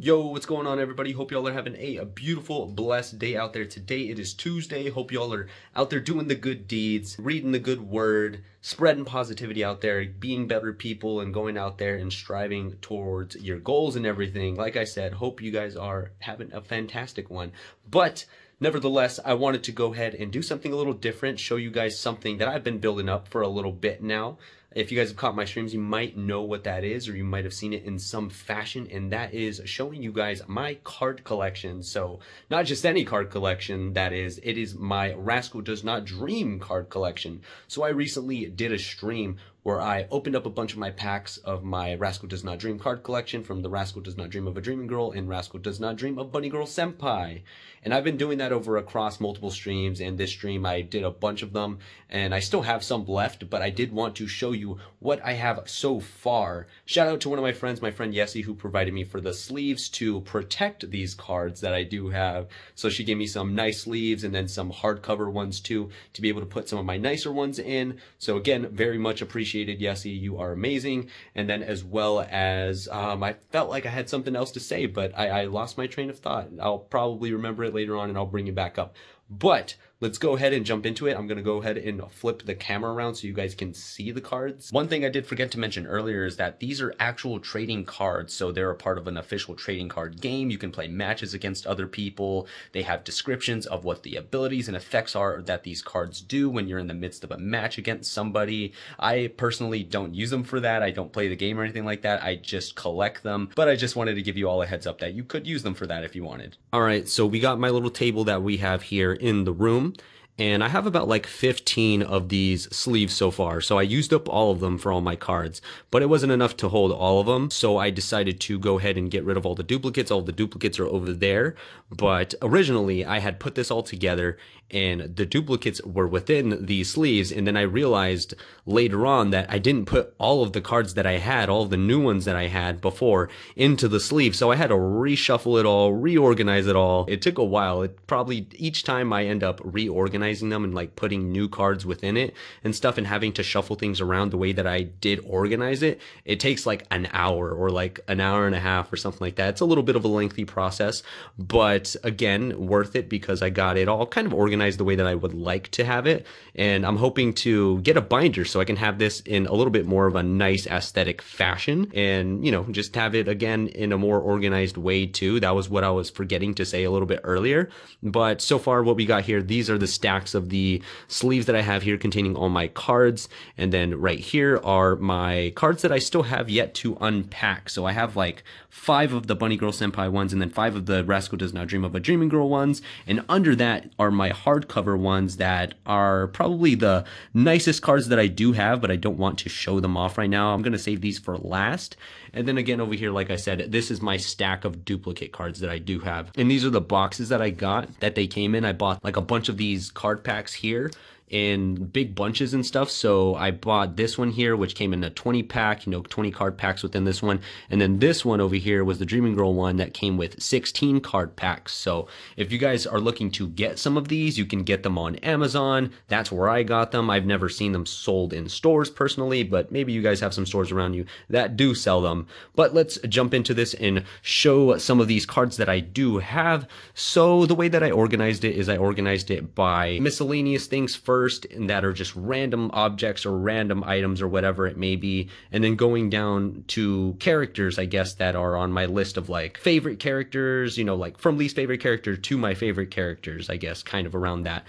Yo, what's going on, everybody? Hope y'all are having a beautiful, blessed day out there. Today it is Tuesday. Hope y'all are out there doing the good deeds, reading the good word, spreading positivity out there, being better people, and going out there and striving towards your goals and everything. Like I said, hope you guys are having a fantastic one. But nevertheless, I wanted to go ahead and do something a little different, show you guys something that I've been building up for a little bit now. If you guys have caught my streams, you might know what that is, or you might have seen it in some fashion, and that is showing you guys my card collection. So not just any card collection, that is, it is my Rascal Does Not Dream card collection. So I recently did a stream where I opened up a bunch of my packs of my Rascal Does Not Dream card collection from the Rascal Does Not Dream of a Dreaming Girl and Rascal Does Not Dream of Bunny Girl Senpai. And I've been doing that over across multiple streams, and this stream I did a bunch of them, and I still have some left, but I did want to show you what I have so far. Shout out to one of my friends, my friend Yessie, who provided me for the sleeves to protect these cards that I do have. So she gave me some nice sleeves and then some hardcover ones too, to be able to put some of my nicer ones in. So again, very much appreciated, Yessie. You are amazing. And then as well as, I felt like I had something else to say, but I lost my train of thought. I'll probably remember it later on and I'll bring it back up. But let's go ahead and jump into it. I'm going to go ahead and flip the camera around so you guys can see the cards. One thing I did forget to mention earlier is that these are actual trading cards. So they're a part of an official trading card game. You can play matches against other people. They have descriptions of what the abilities and effects are that these cards do when you're in the midst of a match against somebody. I personally don't use them for that. I don't play the game or anything like that. I just collect them. But I just wanted to give you all a heads up that you could use them for that if you wanted. All right, so we got my little table that we have here in the room. And I have about like 15 of these sleeves so far. So I used up all of them for all my cards, but it wasn't enough to hold all of them. So I decided to go ahead and get rid of all the duplicates. All the duplicates are over there. But originally I had put this all together and the duplicates were within these sleeves. And then I realized later on that I didn't put all of the cards that I had, all of the new ones that I had before, into the sleeve. So I had to reshuffle it all, reorganize it all. It took a while. It probably, each time I end up reorganizing them and like putting new cards within it and stuff and having to shuffle things around the way that I did organize it, it takes like an hour or like an hour and a half or something like that. It's a little bit of a lengthy process, but again, worth it because I got it all kind of organized the way that I would like to have it. And I'm hoping to get a binder so I can have this in a little bit more of a nice aesthetic fashion and, you know, just have it again in a more organized way too. That was what I was forgetting to say a little bit earlier. But so far what we got here, these are the stacks of the sleeves that I have here containing all my cards. And then right here are my cards that I still have yet to unpack. So I have like 5 of the Bunny Girl Senpai ones and then 5 of the Rascal Does Not Dream of a Dreaming Girl ones. And under that are my hardcover ones that are probably the nicest cards that I do have, but I don't want to show them off right now. I'm going to save these for last. And then again over here, like I said, this is my stack of duplicate cards that I do have. And these are the boxes that I got that they came in. I bought like a bunch of these card packs here in big bunches and stuff. So I bought this one here, which came in a 20 pack, 20 card packs within this one. And then this one over here was the Dreaming Girl one that came with 16 card packs. So if you guys are looking to get some of these, you can get them on Amazon. That's where I got them. I've never seen them sold in stores personally, but maybe you guys have some stores around you that do sell them. But let's jump into this and show some of these cards that I do have. So the way that I organized it is I organized it by miscellaneous things first, and that are just random objects or random items or whatever it may be, and then going down to characters, I guess, that are on my list of like favorite characters, like from least favorite character to my favorite characters, I guess, kind of around that.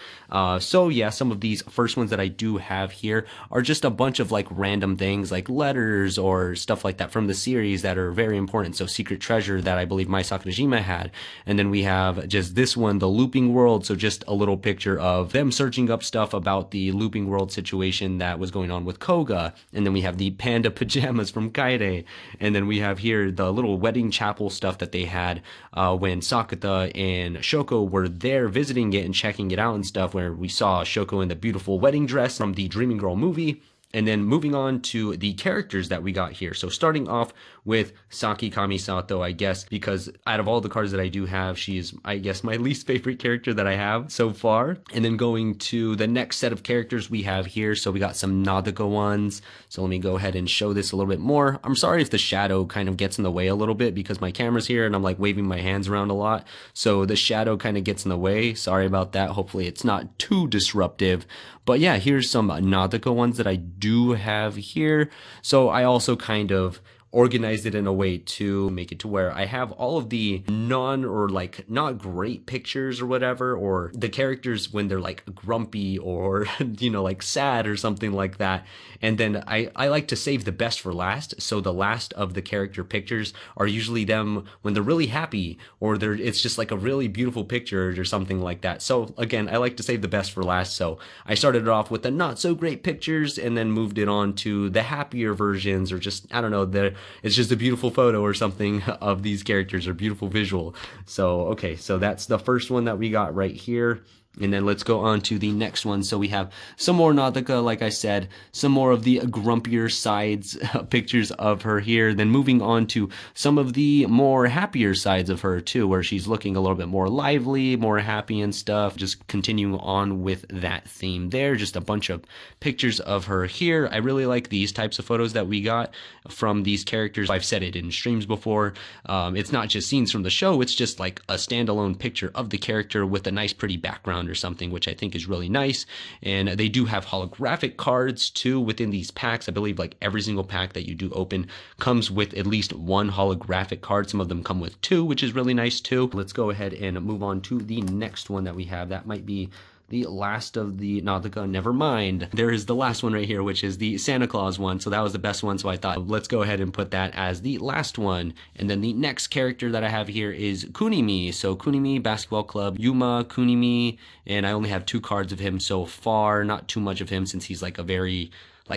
So yeah, some of these first ones that I do have here are just a bunch of like random things like letters or stuff like that from the series that are very important. So Secret Treasure that I believe Mai Sakurajima had, and then we have just this one, the Looping World, so just a little picture of them searching up stuff about the Looping World situation that was going on with Koga. And then we have the panda pajamas from Kaede. And then we have here the little wedding chapel stuff that they had when Sakata and Shoko were there visiting it and checking it out and stuff, where we saw Shoko in the beautiful wedding dress from the Dreaming Girl movie. And then moving on to the characters that we got here. So starting off with Saki Kamisato, I guess, because out of all the cards that I do have, she is, I guess, my least favorite character that I have so far. And then going to the next set of characters we have here. So we got some Nadaka ones. So let me go ahead and show this a little bit more. I'm sorry if the shadow kind of gets in the way a little bit because my camera's here and I'm like waving my hands around a lot. So the shadow kind of gets in the way. Sorry about that. Hopefully it's not too disruptive. But yeah, here's some Nadaka ones that I do have here. So I also kind of organized it in a way to make it to where I have all of the not great pictures or whatever, or the characters when they're like grumpy or, like sad or something like that. And then I like to save the best for last. So the last of the character pictures are usually them when they're really happy or it's just like a really beautiful picture or something like that. So again, I like to save the best for last. So I started it off with the not so great pictures and then moved it on to the happier versions, or just, I don't know, it's just a beautiful photo or something of these characters, or beautiful visual. So, okay, so that's the first one that we got right here. And then let's go on to the next one. So we have some more Nadaka, like I said, some more of the grumpier sides, pictures of her here. Then moving on to some of the more happier sides of her too, where she's looking a little bit more lively, more happy and stuff. Just continuing on with that theme there. Just a bunch of pictures of her here. I really like these types of photos that we got from these characters. I've said it in streams before. It's not just scenes from the show. It's just like a standalone picture of the character with a nice pretty background or something, which I think is really nice. And they do have holographic cards too within these packs. I believe like every single pack that you do open comes with at least one holographic card. Some of them come with two, which is really nice too. Let's go ahead and move on to the next one that we have. That might be the last of the Nadaka. Never mind. There is the last one right here, which is the Santa Claus one. So that was the best one. So I thought, let's go ahead and put that as the last one. And then the next character that I have here is Kunimi. So Kunimi Basketball Club, Yuma Kunimi. And I only have 2 cards of him so far. Not too much of him since he's like a very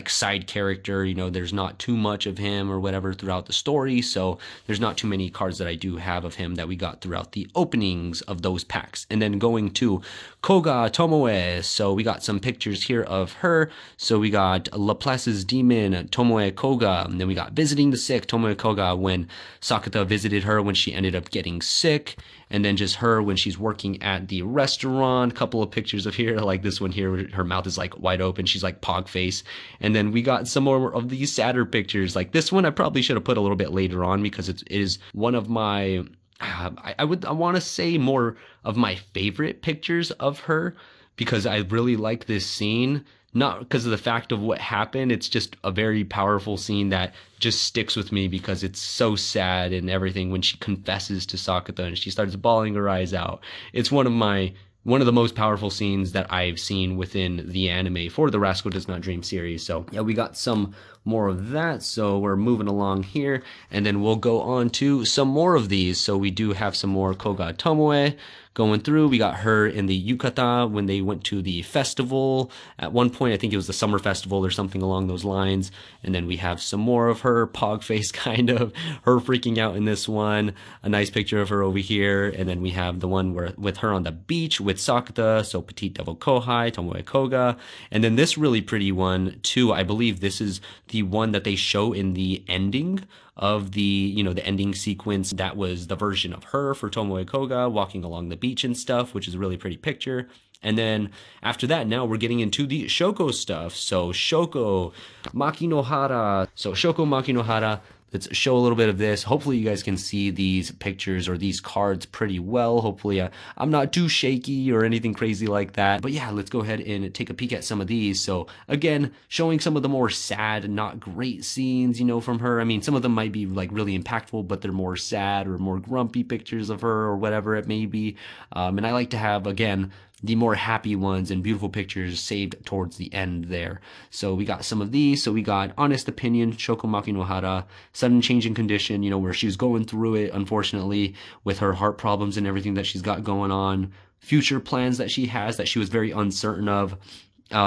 side character, there's not too much of him or whatever throughout the story, so there's not too many cards that I do have of him that we got throughout the openings of those packs. And then going to Koga Tomoe, so we got some pictures here of her. So we got Laplace's Demon, Tomoe Koga, and then we got Visiting the Sick, Tomoe Koga, when Sakata visited her when she ended up getting sick. And then just her when she's working at the restaurant. Couple of pictures of here, like this one here, her mouth is like wide open. She's like pog face. And then we got some more of these sadder pictures. Like this one I probably should have put a little bit later on because it is one of my, I want to say more of my favorite pictures of her, because I really like this scene. Not because of the fact of what happened. It's just a very powerful scene that just sticks with me because it's so sad and everything when she confesses to Sakata and she starts bawling her eyes out. It's one of the most powerful scenes that I've seen within the anime for the Rascal Does Not Dream series. So yeah, we got some more of that. So we're moving along here, and then we'll go on to some more of these. So we do have some more Koga Tomoe going through. We got her in the yukata when they went to the festival. At one point, I think it was the summer festival or something along those lines. And then we have some more of her, pog face kind of, her freaking out in this one. A nice picture of her over here. And then we have the one with her on the beach with Sakata, so Petite Devil Kohai, Tomoe Koga. And then this really pretty one too. I believe this is the one that they show in the ending of the ending sequence. That was the version of her for Tomoe Koga walking along the beach and stuff, which is a really pretty picture. And then after that, now we're getting into the Shoko stuff. So Shoko Makinohara. Let's show a little bit of this. Hopefully you guys can see these pictures or these cards pretty well. Hopefully I'm not too shaky or anything crazy like that. But yeah, let's go ahead and take a peek at some of these. So again, showing some of the more sad, not great scenes, from her. I mean, some of them might be like really impactful, but they're more sad or more grumpy pictures of her or whatever it may be. And I like to have, again, the more happy ones and beautiful pictures saved towards the end there. So we got some of these. So we got Honest Opinion, Shoko Makinohara, Sudden Change in Condition, where she's going through it, unfortunately, with her heart problems and everything that she's got going on. Future plans that she has that she was very uncertain of.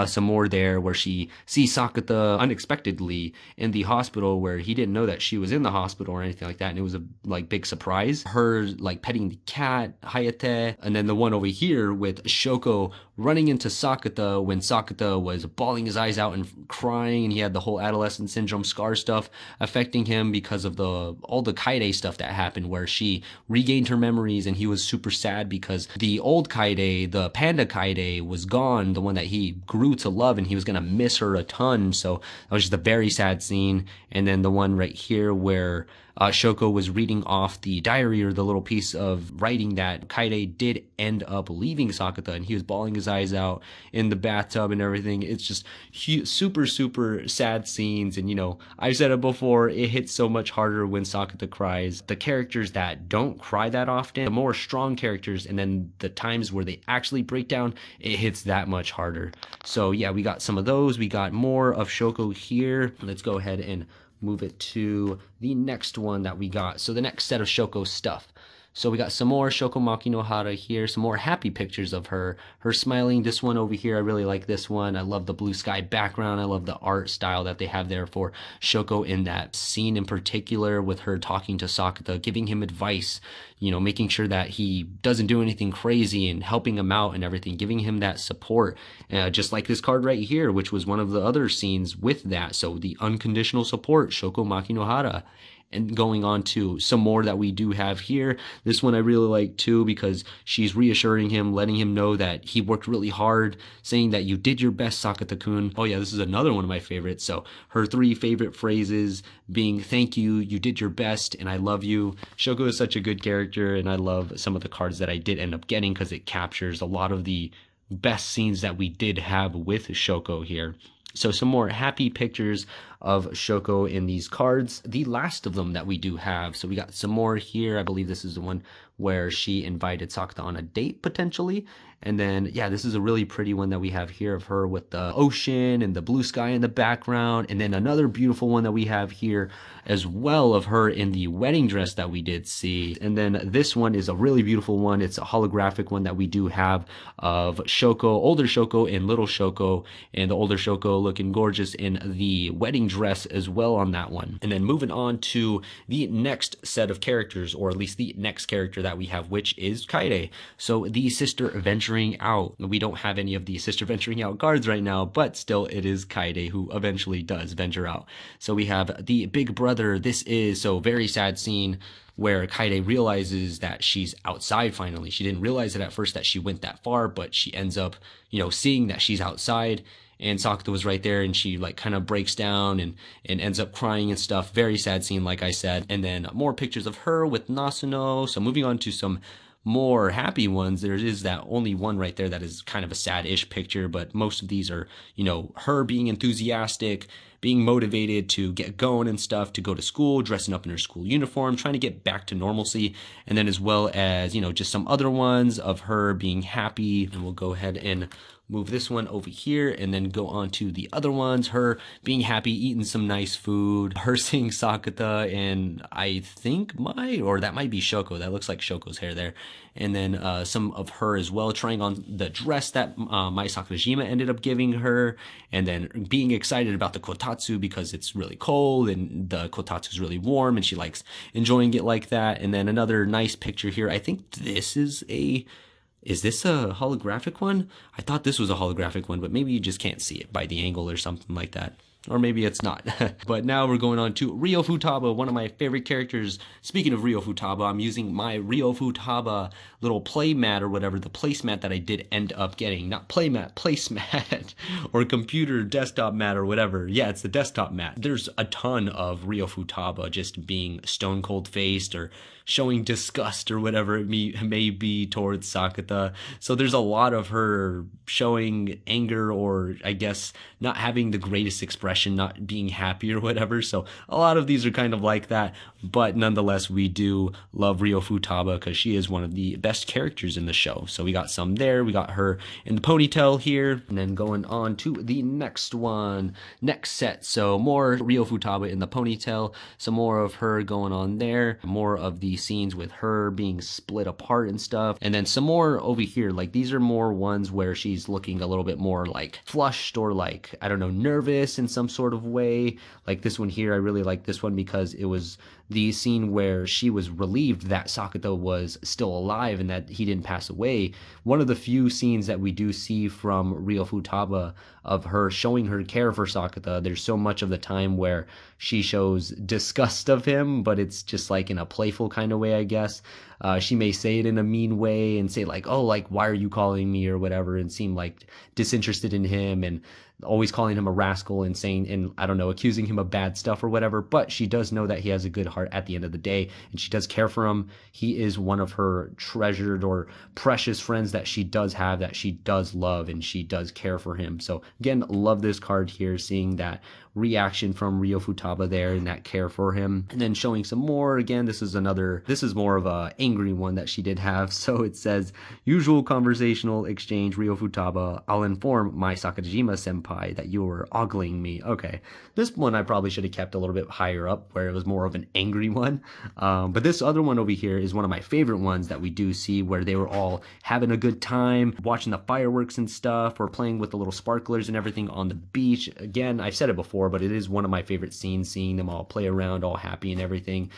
Some more there where she sees Sakata unexpectedly in the hospital where he didn't know that she was in the hospital or anything like that, and it was a like big surprise. Her like petting the cat, Hayate, and then the one over here with Shoko running into Sakata when Sakata was bawling his eyes out and crying, and he had the whole adolescent syndrome scar stuff affecting him because of all the Kaede stuff that happened where she regained her memories, and he was super sad because the old Kaede, the panda Kaede, was gone, the one that he grew to love, and he was gonna miss her a ton. So that was just a very sad scene. And then the one right here where Shoko was reading off the diary, or the little piece of writing that Kaede did end up leaving Sakata, and he was bawling his eyes out in the bathtub and everything. It's just super, super sad scenes. And, you know, I've said it before, it hits so much harder when Sakata cries. The characters that don't cry that often, the more strong characters, and then the times where they actually break down, it hits that much harder. So yeah, we got some of those. We got more of Shoko here. Let's go ahead and move it to the next one that we got. So the next set of Shoko stuff. So we got some more Shoko Makinohara here, some more happy pictures of her smiling. This one over here, I really like this one. I love the blue sky background. I love the art style that they have there for Shoko in that scene in particular, with her talking to Sakata, giving him advice, you know, making sure that he doesn't do anything crazy and helping him out and everything, giving him that support. Just like this card right here, which was one of the other scenes with that. So the unconditional support, Shoko Makinohara. And going on to some more that we do have here. This one I really like too, because she's reassuring him, letting him know that he worked really hard, saying that you did your best, Sakata-kun. Oh yeah, this is another one of my favorites. So her 3 favorite phrases being thank you, you did your best, and I love you. Shoko is such a good character, and I love some of the cards that I did end up getting because it captures a lot of the best scenes that we did have with Shoko here. So some more happy pictures of Shoko in these cards. The last of them that we do have. So we got some more here. I believe this is the one where she invited Sakata on a date potentially. And then, yeah, this is a really pretty one that we have here of her with the ocean and the blue sky in the background. And then another beautiful one that we have here as well of her in the wedding dress that we did see. And then this one is a really beautiful one. It's a holographic one that we do have of Shoko, older Shoko and little Shoko, and the older Shoko looking gorgeous in the wedding dress as well on that one. And then moving on to the next set of characters, or at least the next character that we have, which is Kaede. So the sister venturing out. We don't have any of the sister venturing out cards right now, but still it is Kaede who eventually does venture out. So we have the big brother. This is so very sad scene where Kaede realizes that she's outside finally. She didn't realize it at first that she went that far, but she ends up, you know, seeing that she's outside, and Sakata was right there, and she like kind of breaks down and ends up crying and stuff. Very sad scene, like I said. And then more pictures of her with Nasuno. So moving on to some more happy ones, there is that only one right there that is kind of a sad-ish picture, but most of these are, you know, her being enthusiastic, being motivated to get going and stuff, to go to school, dressing up in her school uniform, trying to get back to normalcy. And then as well as, you know, just some other ones of her being happy. And we'll go ahead and move this one over here and then go on to the other ones. Her being happy, eating some nice food, her seeing Sakata, and I think that might be Shoko. That looks like Shoko's hair there. And then some of her as well, trying on the dress that Mai Sakurajima ended up giving her, and then being excited about the kotatsu because it's really cold and the kotatsu is really warm and she likes enjoying it like that. And then another nice picture here. I think this is this a holographic one? I thought this was a holographic one, but maybe you just can't see it by the angle or something like that. Or maybe it's not. But now we're going on to Rio Futaba, one of my favorite characters. Speaking of Rio Futaba, I'm using my Rio Futaba little play mat or whatever, the placemat that I did end up getting. Not playmat, placemat, or computer desktop mat or whatever. Yeah, it's the desktop mat. There's a ton of Rio Futaba just being stone cold faced or showing disgust or whatever it may be towards Sakata. So there's a lot of her showing anger, or I guess not having the greatest expression, not being happy or whatever. So a lot of these are kind of like that, but nonetheless, we do love Rio Futaba because she is one of the best characters in the show. So we got some there. We got her in the ponytail here, and then going on to the next one, next set. So more Rio Futaba in the ponytail, some more of her going on there, more of the the scenes with her being split apart and stuff. And then some more over here, like these are more ones where she's looking a little bit more like flushed or like, I don't know, nervous in some sort of way. Like this one here, I really like this one because it was the scene where she was relieved that Sakata was still alive and that he didn't pass away. One of the few scenes that we do see from Rio Futaba of her showing her care for Sakata. There's so much of the time where she shows disgust of him, but it's just like in a playful kind of way, I guess. She may say it in a mean way and say like, oh, like, why are you calling me or whatever, and seem like disinterested in him and always calling him a rascal and saying, and I don't know, accusing him of bad stuff or whatever. But she does know that he has a good heart at the end of the day, and she does care for him. He is one of her treasured or precious friends that she does have, that she does love, and she does care for him. So again, love this card here, seeing that reaction from Rio Futaba there and that care for him. And then showing some more, again, this is more of a angry one that she did have. So it says, usual conversational exchange, Rio Futaba, I'll inform my Sakajima senpai that you were ogling me. Okay, this one I probably should have kept a little bit higher up where it was more of an angry one. But this other one over here is one of my favorite ones that we do see, where they were all having a good time, watching the fireworks and stuff, or playing with the little sparklers and everything on the beach. Again, I've said it before, but it is one of my favorite scenes, seeing them all play around all happy and everything.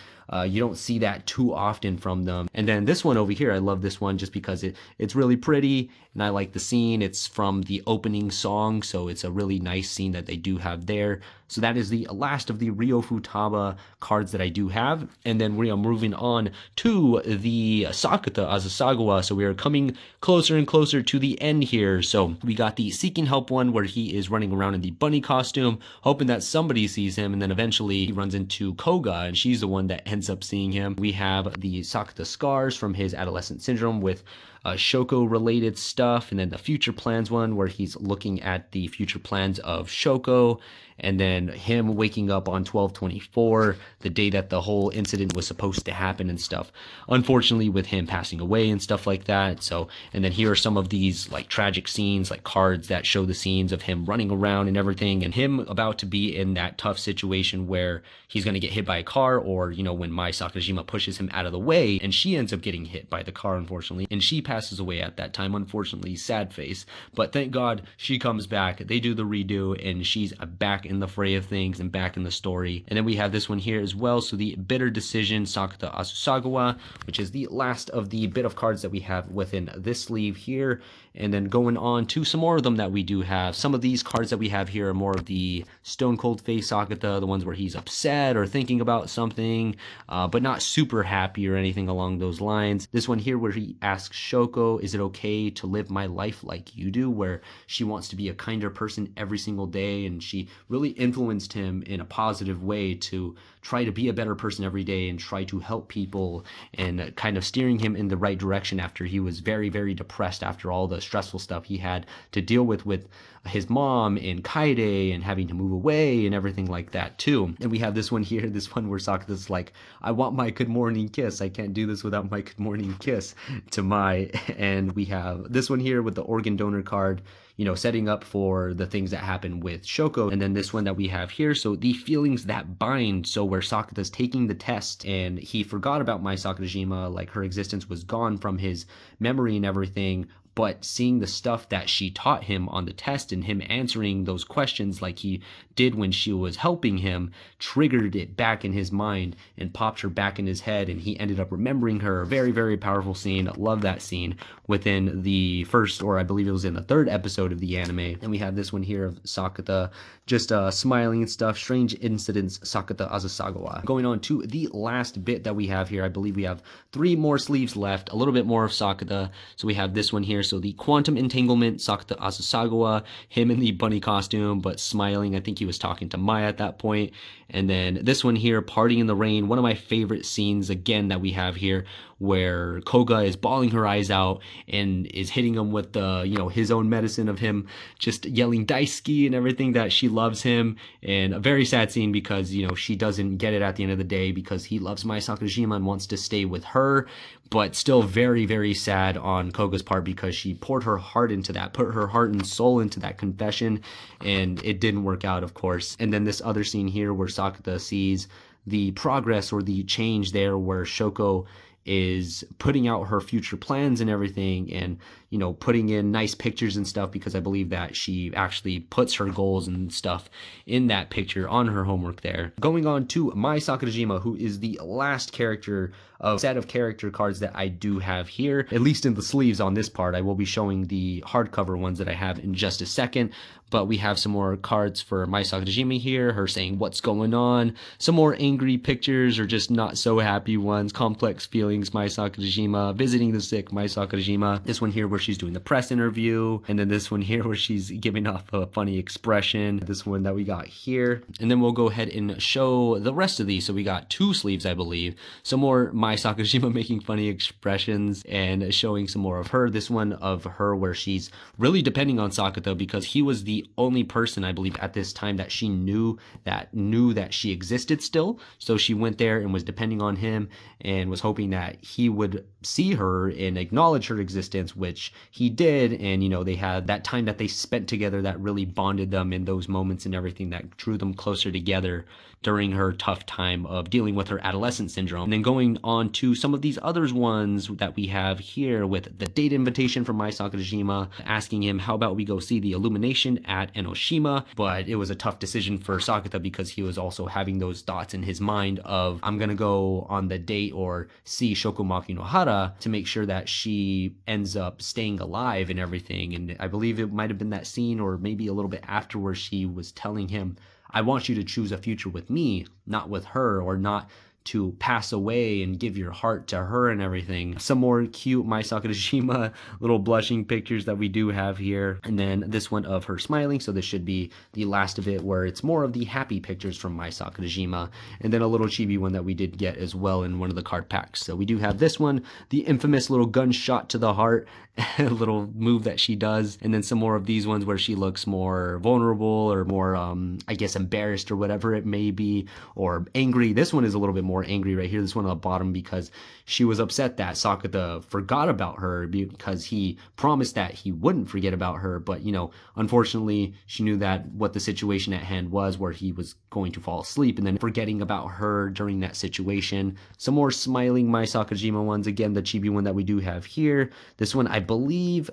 You don't see that too often from them. And then this one over here, I love this one just because it's really pretty and I like the scene. It's from the opening song, so it's a really nice scene that they do have there. So that is the last of the Rio Futaba cards that I do have. And then we are moving on to the Sakata Asasagawa. So we are coming closer and closer to the end here. So we got the Seeking Help one where he is running around in the bunny costume, hoping that somebody sees him. And then eventually he runs into Koga, and she's the one that ends up seeing him. We have the Sakata scars from his adolescent syndrome with Shoko related stuff, and then the future plans one where he's looking at the future plans of Shoko, and then him waking up on 12/24, the day that the whole incident was supposed to happen and stuff, unfortunately with him passing away and stuff like that. So, and then here are some of these like tragic scenes, like cards that show the scenes of him running around and everything, and him about to be in that tough situation where he's going to get hit by a car, or you know, when Mai Sakajima pushes him out of the way and she ends up getting hit by the car, unfortunately, and she passes away at that time, unfortunately. Sad face, but thank God she comes back. They do the redo and she's back in the fray of things and back in the story. And then we have this one here as well, so the Bitter Decision Sakata Asasagawa, which is the last of the bit of cards that we have within this sleeve here. And then going on to some more of them that we do have. Some of these cards that we have here are more of the Stone Cold Face Sakata, the ones where he's upset or thinking about something, but not super happy or anything along those lines. This one here where he asks Shoko, is it okay to live my life like you do? Where she wants to be a kinder person every single day, and she really influenced him in a positive way to try to be a better person every day and try to help people, and kind of steering him in the right direction after he was very, very depressed after all the stressful stuff he had to deal with his mom and Kaede and having to move away and everything like that too. And we have this one here, this one where Sakata's like, I want my good morning kiss. I can't do this without my good morning kiss to Mai. And we have this one here with the organ donor card, you know, setting up for the things that happen with Shoko. And then this one that we have here, so the feelings that bind, so where Sakata's taking the test and he forgot about Mai Sakajima, like her existence was gone from his memory and everything, but seeing the stuff that she taught him on the test and him answering those questions like he did when she was helping him triggered it back in his mind and popped her back in his head, and he ended up remembering her. Very, very powerful scene. Love that scene within the first, or I believe it was in the third episode of the anime. And we have this one here of Sakata just smiling and stuff. Strange incidents, Sakata Asasagawa. Going on to the last bit that we have here, I believe we have 3 more sleeves left, a little bit more of Sakata. So we have this one here, so the Quantum Entanglement, Sakata Asasagawa, him in the bunny costume, but smiling. I think he was talking to Maya at that point. And then this one here, Party in the Rain, one of my favorite scenes, again, that we have here, where Koga is bawling her eyes out and is hitting him with the, you know, his own medicine of him just yelling Daisuki and everything, that she loves him. And a very sad scene because, you know, she doesn't get it at the end of the day because he loves Mai Sakajima and wants to stay with her, but still very, very sad on Koga's part because she poured her heart into that, put her heart and soul into that confession, and it didn't work out, of course. And then this other scene here where Sakata sees the progress or the change there where Shoko is putting out her future plans and everything, and putting in nice pictures and stuff, because I believe that she actually puts her goals and stuff in that picture on her homework there. Going on to Mai Sakurajima, who is the last character of set of character cards that I do have here, at least in the sleeves on this part. I will be showing the hardcover ones that I have in just a second, but we have some more cards for Mai Sakurajima here, her saying what's going on, some more angry pictures or just not so happy ones, complex feelings Mai Sakurajima, visiting the sick Mai Sakurajima, this one here where she's doing the press interview, and then this one here where she's giving off a funny expression, this one that we got here, and then we'll go ahead and show the rest of these. So we got 2 sleeves, I believe, some more Mai Sakurajima making funny expressions and showing some more of her, this one of her where she's really depending on Sakata because he was the only person, I believe, at this time that she knew that she existed still. So she went there and was depending on him and was hoping that he would see her and acknowledge her existence, which he did. And they had that time that they spent together that really bonded them in those moments and everything that drew them closer together during her tough time of dealing with her adolescent syndrome. And then going on to some of these other ones that we have here with the date invitation from Mai Sakurajima, asking him, how about we go see the illumination at Enoshima? But it was a tough decision for Sakata because he was also having those thoughts in his mind of, I'm gonna go on the date or see Shokomaki no Hara to make sure that she ends up staying alive and everything. And I believe it might have been that scene or maybe a little bit afterwards, she was telling him, I want you to choose a future with me, not with her, or not to pass away and give your heart to her and everything. Some more cute Mai Sakurajima little blushing pictures that we do have here. And then this one of her smiling. So this should be the last of it where it's more of the happy pictures from Mai Sakurajima. And then a little chibi one that we did get as well in one of the card packs. So we do have this one, the infamous little gunshot to the heart, little move that she does. And then some more of these ones where she looks more vulnerable or more, I guess, embarrassed or whatever it may be, or angry. This one is a little bit more angry right here, this one on the bottom, because she was upset that Sakata forgot about her because he promised that he wouldn't forget about her. But unfortunately she knew that what the situation at hand was, where he was going to fall asleep and then forgetting about her during that situation. Some more smiling Mai Sakurajima ones, again the chibi one that we do have here. This one I believe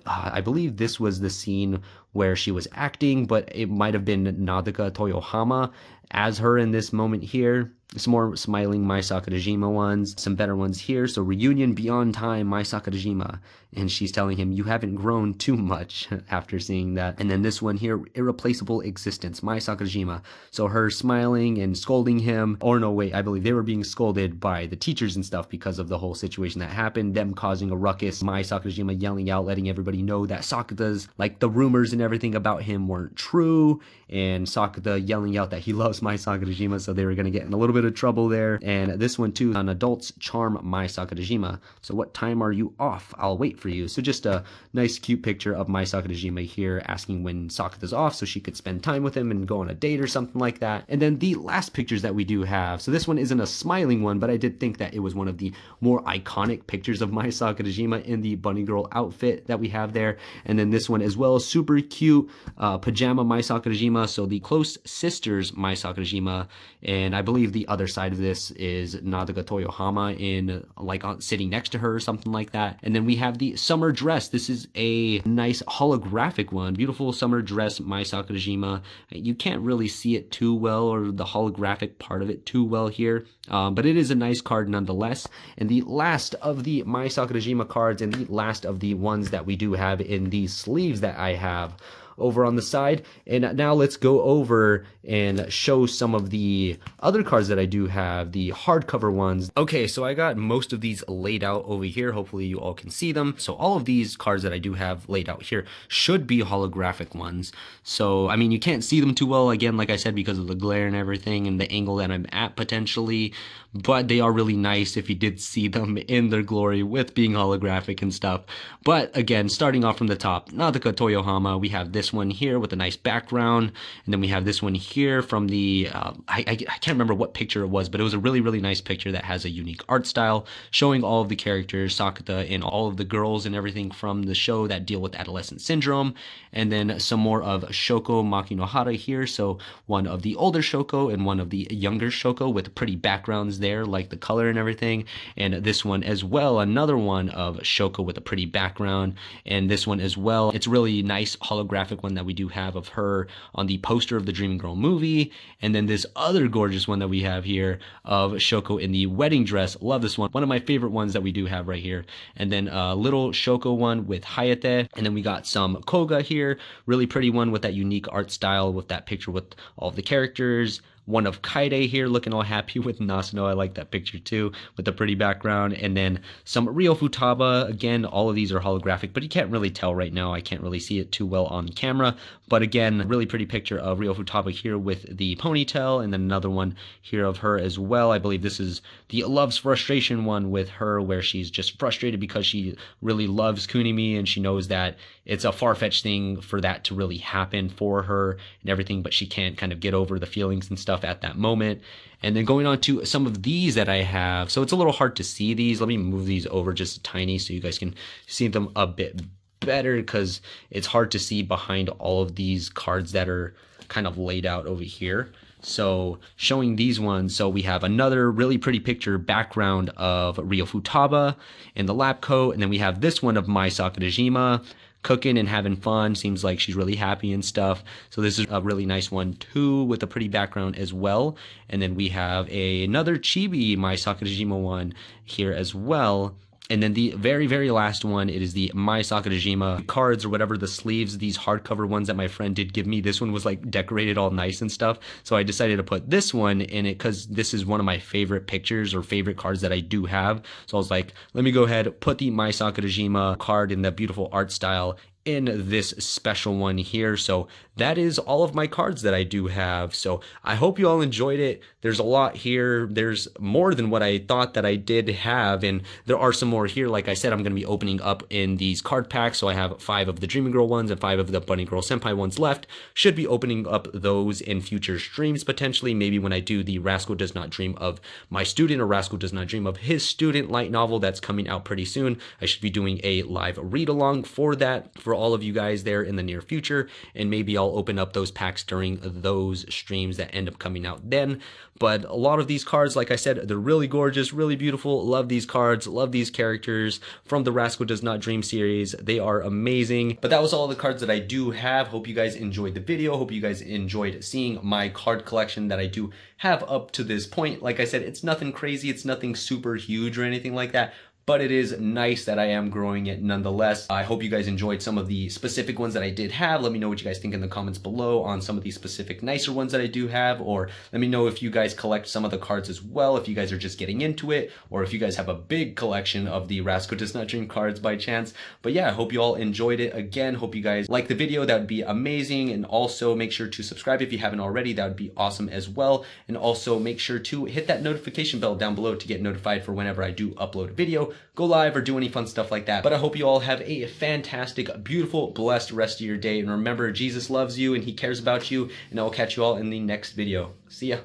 this was the scene where she was acting, but it might have been Nadaka Toyohama as her in this moment here. Some more smiling Mai Sakurajima ones, some better ones here. So reunion beyond time, Mai Sakurajima, and she's telling him, you haven't grown too much after seeing that. And then this one here, irreplaceable existence, Mai Sakurajima. So her smiling and scolding him, or no wait, I believe they were being scolded by the teachers and stuff because of the whole situation that happened, them causing a ruckus, Mai Sakurajima yelling out, letting everybody know that Sakata's, like the rumors and everything about him weren't true, and Sakata yelling out that he loves Mai Sakurajima, so they were going to get in a little bit of trouble there. And this one too, an adult's charm Mai Sakurajima. So what time are you off? I'll wait for you. So just a nice cute picture of Mai Sakurajima here asking when Sakata's off so she could spend time with him and go on a date or something like that. And then the last pictures that we do have, so this one isn't a smiling one, but I did think that it was one of the more iconic pictures of Mai Sakurajima in the bunny girl outfit that we have there. And then this one as well, super cute pajama Mai Sakurajima, so the close sisters Mai Sakurajima, and I believe the other side of this is Nadaka Toyohama in sitting next to her or something like that. And then we have the summer dress. This is a nice holographic one, beautiful summer dress Mai Sakurajima. You can't really see it too well, or the holographic part of it too well here, but it is a nice card nonetheless. And the last of the Mai Sakurajima cards, and the last of the ones that we do have in these sleeves that I have over on the side. And now let's go over and show some of the other cards that I do have, the hardcover ones. Okay, so I got most of these laid out over here. Hopefully you all can see them. So all of these cards that I do have laid out here should be holographic ones. So, I mean, you can't see them too well, again, like I said, because of the glare and everything and the angle that I'm at potentially. but they are really nice if you did see them in their glory with being holographic and stuff. But again, starting off from the top, Nadaka Toyohama, we have this one here with a nice background, and then we have this one here from the, I can't remember what picture it was, but it was a really, really nice picture that has a unique art style, showing all of the characters, Sakata and all of the girls and everything from the show that deal with adolescent syndrome, and then some more of Shoko Makinohara here, so one of the older Shoko and one of the younger Shoko with pretty backgrounds there, like the color and everything, and this one as well, another one of Shoko with a pretty background, and this one as well, it's a really nice holographic one that we do have of her on the poster of the Dreaming Girl movie, and then this other gorgeous one that we have here of Shoko in the wedding dress. Love this one of my favorite ones that we do have right here. And then a little Shoko one with Hayate, and then we got some Koga here, really pretty one with that unique art style with that picture with all of the characters. One of Kaide here looking all happy with Nasuno. I like that picture too with the pretty background. And then some Rio Futaba. Again, all of these are holographic, but you can't really tell right now. I can't really see it too well on camera. But again, really pretty picture of Rio Futaba here with the ponytail, and then another one here of her as well. I believe this is the Love's Frustration one with her where she's just frustrated because she really loves Kunimi and she knows that it's a far-fetched thing for that to really happen for her and everything, but she can't kind of get over the feelings and stuff at that moment. And then going on to some of these that I have, so it's a little hard to see these. Let me move these over just tiny so you guys can see them a bit better, because it's hard to see behind all of these cards that are kind of laid out over here. So showing these ones, so we have another really pretty picture background of Rio Futaba in the lab coat, and then we have this one of Mai Sakurajima cooking and having fun. Seems like she's really happy and stuff. So this is a really nice one too with a pretty background as well. And then we have another Chibi Mai Sakurajima one here as well. And then the very, very last one, it is the Mai Sakurajima cards or whatever, the sleeves, these hardcover ones that my friend did give me. This one was like decorated all nice and stuff. So I decided to put this one in it because this is one of my favorite pictures or favorite cards that I do have. So I was like, let me go ahead, put the Mai Sakurajima card in that beautiful art style in this special one here. So that is all of my cards that I do have. So I hope you all enjoyed it. There's a lot here. There's more than what I thought that I did have, and there are some more here. Like I said, I'm going to be opening up in these card packs. So I have 5 of the Dreaming Girl ones and 5 of the Bunny Girl Senpai ones left. Should be opening up those in future streams potentially, maybe when I do the Rascal Does Not Dream of My Student or Rascal Does Not Dream of His Student light novel that's coming out pretty soon. I should be doing a live read along for that for all of you guys there in the near future, and maybe I'll open up those packs during those streams that end up coming out then. But a lot of these cards, like I said, they're really gorgeous, really beautiful. Love these cards, love these characters from the Rascal Does Not Dream series. They are amazing. But that was all the cards that I do have. Hope you guys enjoyed the video. Hope you guys enjoyed seeing my card collection that I do have up to this point. Like I said, it's nothing crazy, it's nothing super huge or anything like that, but it is nice that I am growing it nonetheless. I hope you guys enjoyed some of the specific ones that I did have. Let me know what you guys think in the comments below on some of these specific nicer ones that I do have, or let me know if you guys collect some of the cards as well, if you guys are just getting into it, or if you guys have a big collection of the Rascal Does Not Dream cards by chance. But yeah, I hope you all enjoyed it. Again, hope you guys like the video. That would be amazing. And also make sure to subscribe if you haven't already. That would be awesome as well. And also make sure to hit that notification bell down below to get notified for whenever I do upload a video, go live, or do any fun stuff like that. But I hope you all have a fantastic, beautiful, blessed rest of your day. And remember, Jesus loves you and he cares about you. And I will catch you all in the next video. See ya.